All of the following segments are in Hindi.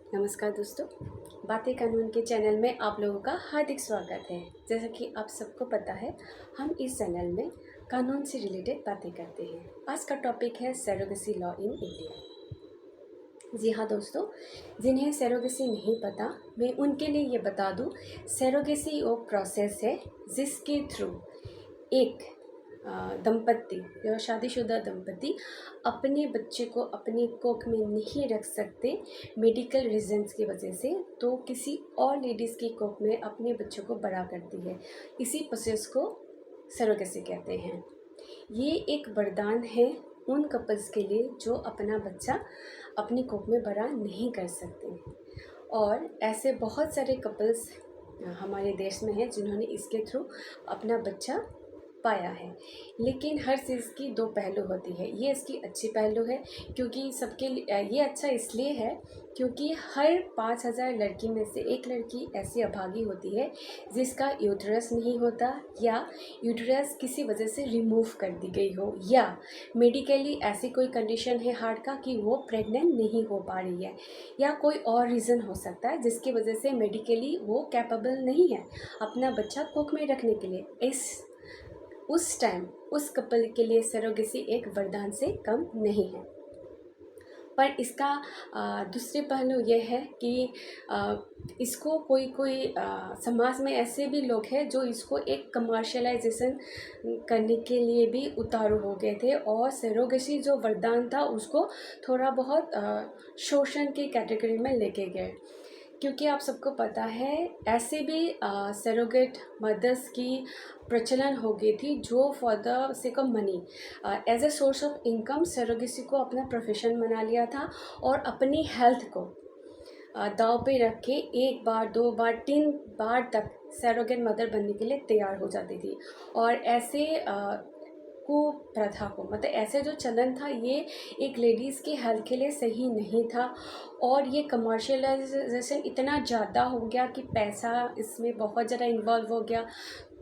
नमस्कार दोस्तों, बातें कानून के चैनल में आप लोगों का हार्दिक स्वागत है। जैसा कि आप सबको पता है, हम इस चैनल में कानून से रिलेटेड बातें करते हैं। आज का टॉपिक है सरोगेसी लॉ इन इंडिया। जी हाँ दोस्तों, जिन्हें सरोगेसी नहीं पता, मैं उनके लिए ये बता दूँ, सरोगेसी वो प्रोसेस है जिसके थ्रू एक दंपत्ति या शादीशुदा दंपत्ति अपने बच्चे को अपनी कोख में नहीं रख सकते मेडिकल रीजंस की वजह से, तो किसी और लेडीज़ की कोख में अपने बच्चों को बड़ा करती है। इसी प्रोसेस को सरोगेसी कहते हैं। ये एक वरदान है उन कपल्स के लिए जो अपना बच्चा अपनी कोख में बड़ा नहीं कर सकते, और ऐसे बहुत सारे कपल्स हमारे देश में हैं जिन्होंने इसके थ्रू अपना बच्चा पाया है। लेकिन हर चीज़ की दो पहलू होती है। ये इसकी अच्छी पहलू है क्योंकि सबके लिए ये अच्छा इसलिए है क्योंकि हर 5,000 लड़की में से एक लड़की ऐसी अभागी होती है जिसका यूट्रस नहीं होता, या यूट्रस किसी वजह से रिमूव कर दी गई हो, या मेडिकली ऐसी कोई कंडीशन है हार्ट का कि वो प्रेग्नेंट नहीं हो पा रही है, या कोई और रीज़न हो सकता है जिसकी वजह से मेडिकली वो कैपेबल नहीं है अपना बच्चा कोख में रखने के लिए। उस टाइम उस कपल के लिए सरोगेसी एक वरदान से कम नहीं है। पर इसका दूसरे पहलू ये है कि इसको कोई समाज में ऐसे भी लोग हैं जो इसको एक कमर्शलाइजेशन करने के लिए भी उतारू हो गए थे, और सरोगेसी जो वरदान था उसको थोड़ा बहुत शोषण की कैटेगरी में लेके गए। क्योंकि आप सबको पता है ऐसे भी सरोगेट मदर्स की प्रचलन हो गई थी जो for the sake of money as a source of income surrogacy को अपना प्रोफेशन बना लिया था, और अपनी हेल्थ को दांव पे रख के एक बार, दो बार, 3 बार तक सरोगेट मदर बनने के लिए तैयार हो जाती थी। और ऐसे कुप्रथा को, मतलब ऐसे जो चलन था, ये एक लेडीज़ की हेल्थ के लिए सही नहीं था, और ये कमर्शियलाइजेशन इतना ज़्यादा हो गया कि पैसा इसमें बहुत ज़्यादा इन्वॉल्व हो गया।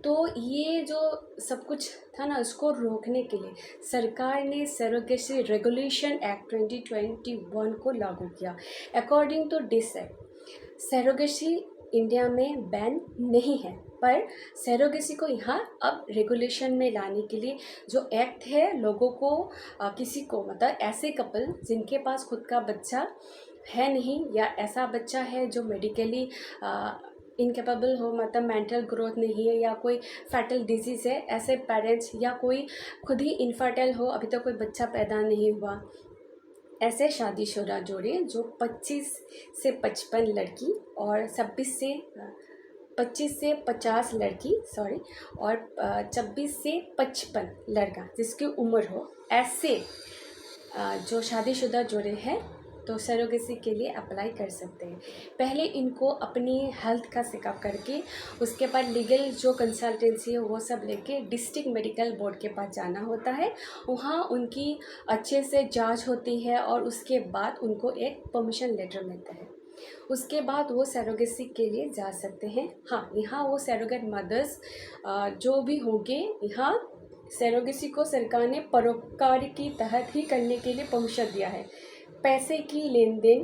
तो ये जो सब कुछ था ना, उसको रोकने के लिए सरकार ने सरोगेसी रेगुलेशन एक्ट 2021 को लागू किया। According to this act surrogacy India में बैन नहीं है, पर सरोगेसी को यहाँ अब रेगुलेशन में लाने के लिए जो एक्ट है, लोगों को किसी को, मतलब ऐसे कपल जिनके पास खुद का बच्चा है नहीं, या ऐसा बच्चा है जो मेडिकली इनकेपेबल हो, मतलब मेंटल ग्रोथ नहीं है, या कोई फैटल डिजीज़ है, ऐसे पेरेंट्स, या कोई खुद ही इनफर्टाइल हो, अभी तक कोई बच्चा पैदा नहीं हुआ, ऐसे शादीशुदा जोड़े जो 25 से 55 लड़की और 25 से 50 लड़की और 26 से 55 लड़का जिसकी उम्र हो, ऐसे जो शादीशुदा जोड़े हैं तो सरोगेसी के लिए अप्लाई कर सकते हैं। पहले इनको अपनी हेल्थ का चेकअप करके उसके बाद लीगल जो कंसल्टेंसी है वो सब लेके डिस्ट्रिक्ट मेडिकल बोर्ड के पास जाना होता है। वहाँ उनकी अच्छे से जांच होती है और उसके बाद उनको एक परमिशन लेटर मिलता है। उसके बाद वो सरोगेसी के लिए जा सकते हैं। हाँ, यहाँ वो सरोगेट मदर्स जो भी होंगे, यहाँ सरोगेसी को सरकार ने परोपकार के तहत ही करने के लिए परमिशन दिया है। पैसे की लेन देन,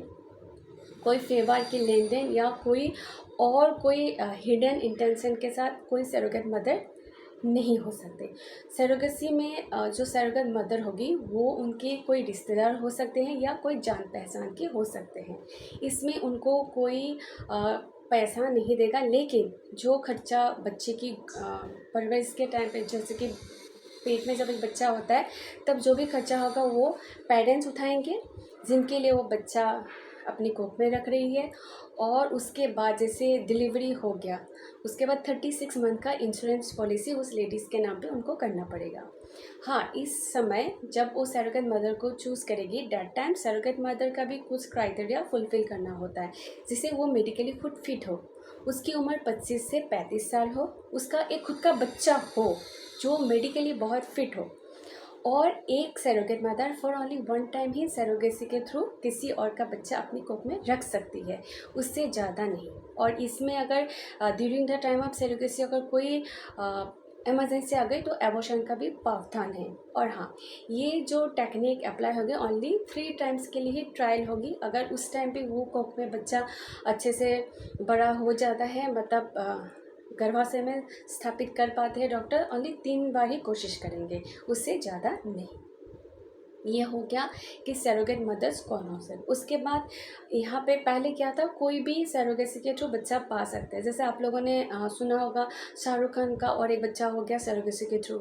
कोई फेवर की लेन देन, या कोई हिडन इंटेंशन के साथ कोई सरोगेट मदर नहीं हो सकते। सरोगेसी में जो सरोगेट मदर होगी वो उनके कोई रिश्तेदार हो सकते हैं या कोई जान पहचान के हो सकते हैं। इसमें उनको कोई पैसा नहीं देगा, लेकिन जो खर्चा बच्चे की परवरिश के टाइम पे, जैसे कि पेट में जब एक बच्चा होता है तब जो भी खर्चा होगा वो पेरेंट्स उठाएंगे जिनके लिए वो बच्चा अपनी कोख में रख रही है। और उसके बाद जैसे डिलीवरी हो गया, उसके बाद 36 मंथ का इंश्योरेंस पॉलिसी उस लेडीज़ के नाम पे उनको करना पड़ेगा। हाँ, इस समय जब वो सरोगेट मदर को चूज़ करेगी, डेट टाइम सरोगेट मदर का भी कुछ क्राइटेरिया फुलफ़िल करना होता है, जिससे वो मेडिकली खुद फिट हो, उसकी उम्र 25 से 35 साल हो, उसका एक खुद का बच्चा हो जो मेडिकली बहुत फिट हो, और एक surrogate mother for only one time he surrogacy के थ्रू किसी और का बच्चा अपनी कोख में रख सकती है, उससे ज़्यादा नहीं। और इसमें अगर during the time of surrogacy अगर कोई इमरजेंसी आ गई तो एबॉर्शन का भी प्रावधान है। और हाँ, ये जो टेक्निक अप्लाई होगी ओनली 3 टाइम्स के लिए ही ट्रायल होगी। अगर उस टाइम पे वो कोख में बच्चा अच्छे से बड़ा हो जाता है, मतलब गर्भाशय में स्थापित कर पाते हैं डॉक्टर, ओनली 3 बार ही कोशिश करेंगे, उससे ज़्यादा नहीं। ये हो गया कि सैरोगेट मदर्स कौन हो सकते। उसके बाद यहाँ पे पहले क्या था, कोई भी सैरोगेसी के थ्रू बच्चा पा सकता है। जैसे आप लोगों ने सुना होगा शाहरुख खान का और एक बच्चा हो गया सैरोगेसी के थ्रू,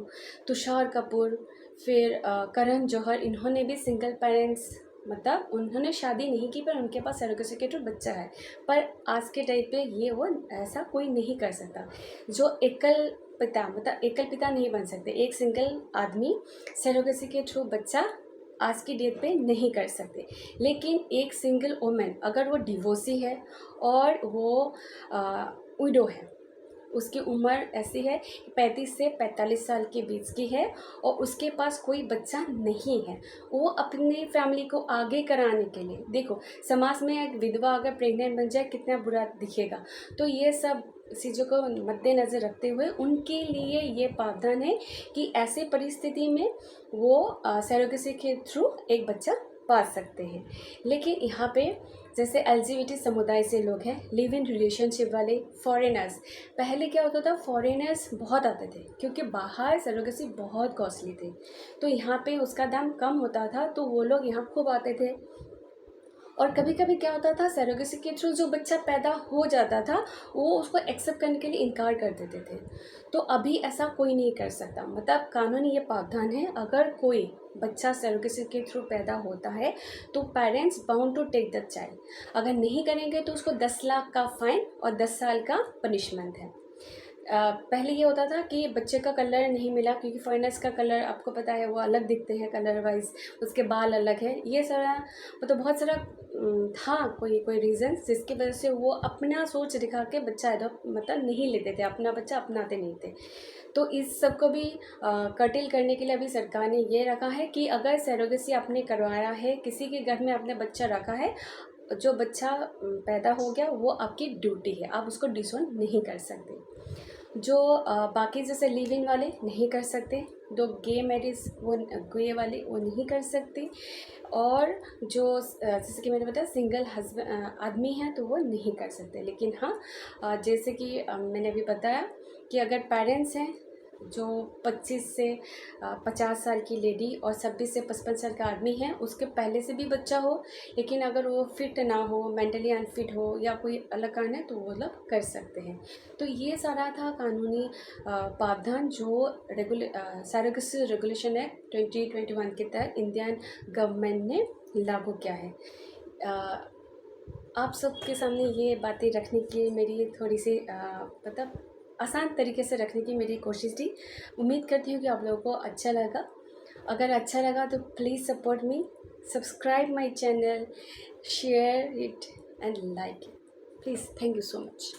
तुषार कपूर, फिर करण जौहर, इन्होंने भी सिंगल पेरेंट्स, मतलब उन्होंने शादी नहीं की पर उनके पास सैरोगेसी के थ्रू बच्चा है। पर आज के टाइम पे ये वो ऐसा कोई नहीं कर सकता। जो एकल पिता, मतलब एकल पिता नहीं बन सकते, एक सिंगल आदमी सैरोगेसी के थ्रू बच्चा आज की डेट पे नहीं कर सकते। लेकिन एक सिंगल वुमेन अगर वो डिवोर्सी है और वो विडो है, उसकी उम्र ऐसी है कि 35 से 45 साल के बीच की है और उसके पास कोई बच्चा नहीं है, वो अपनी फैमिली को आगे कराने के लिए, देखो समाज में एक विधवा अगर प्रेग्नेंट बन जाए कितना बुरा दिखेगा। तो ये सब चीज़ों को मद्देनज़र रखते हुए उनके लिए ये प्रावधान है कि ऐसे परिस्थिति में वो सैरोगेसी के थ्रू एक बच्चा पा सकते हैं। लेकिन यहाँ पे जैसे एलजीबीटी समुदाय से लोग हैं, लिव इन रिलेशनशिप वाले, फॉरेनर्स, पहले क्या होता था, फॉरेनर्स बहुत आते थे क्योंकि बाहर सरोगेसी बहुत कॉस्टली थे, तो यहाँ पे उसका दाम कम होता था, तो वो लोग यहाँ खूब आते थे। और कभी कभी क्या होता था, सरोगेसी के थ्रू जो बच्चा पैदा हो जाता था वो उसको एक्सेप्ट करने के लिए इनकार कर देते थे। तो अभी ऐसा कोई नहीं कर सकता, मतलब कानूनी ये प्रावधान है, अगर कोई बच्चा सरोगेसी के थ्रू पैदा होता है तो parents bound to take the child, अगर नहीं करेंगे तो उसको 10 लाख का फाइन और 10 साल का पनिशमेंट है। पहले ये होता था कि बच्चे का कलर नहीं मिला क्योंकि फॉरेनर्स का कलर आपको पता है वो अलग दिखते हैं कलर वाइज, उसके बाल अलग है, ये सारा मतलब बहुत सारा था कोई कोई रीज़न जिसकी वजह से वो अपना सोच दिखा के बच्चा एडॉप्ट मतलब नहीं लेते थे, अपना बच्चा अपनाते नहीं थे। तो इस सब को भी कर्टेल करने के लिए अभी सरकार ने ये रखा है कि अगर सरोगेसी आपने करवाया है, किसी के घर में आपने बच्चा रखा है, जो बच्चा पैदा हो गया वो आपकी ड्यूटी है, आप उसको डिसोन नहीं कर सकते। जो बाकी जैसे लिव इन वाले नहीं कर सकते, जो गे मैरिज वो गे वाले वो नहीं कर सकते, और जो जैसे कि मैंने बताया सिंगल हस्बैंड आदमी है तो वो नहीं कर सकते। लेकिन हाँ, जैसे कि मैंने अभी बताया कि अगर पेरेंट्स हैं जो 25 से 50 साल की लेडी और 26 से 55 साल का आदमी है, उसके पहले से भी बच्चा हो, लेकिन अगर वो फिट ना हो, मेंटली अनफिट हो या कोई अलग कारण है तो वो लोग कर सकते हैं। तो ये सारा था कानूनी प्रावधान जो सरोगेसी रेगुलेशन एक्ट 2021 के तहत इंडियन गवर्नमेंट ने लागू किया है। आप सबके सामने ये बातें रखने की मेरी थोड़ी सी मतलब आसान तरीके से रखने की मेरी कोशिश थी। उम्मीद करती हूँ कि आप लोगों को अच्छा लगा। अगर अच्छा लगा तो please support me, subscribe my channel, share it and like it please. Thank you so much.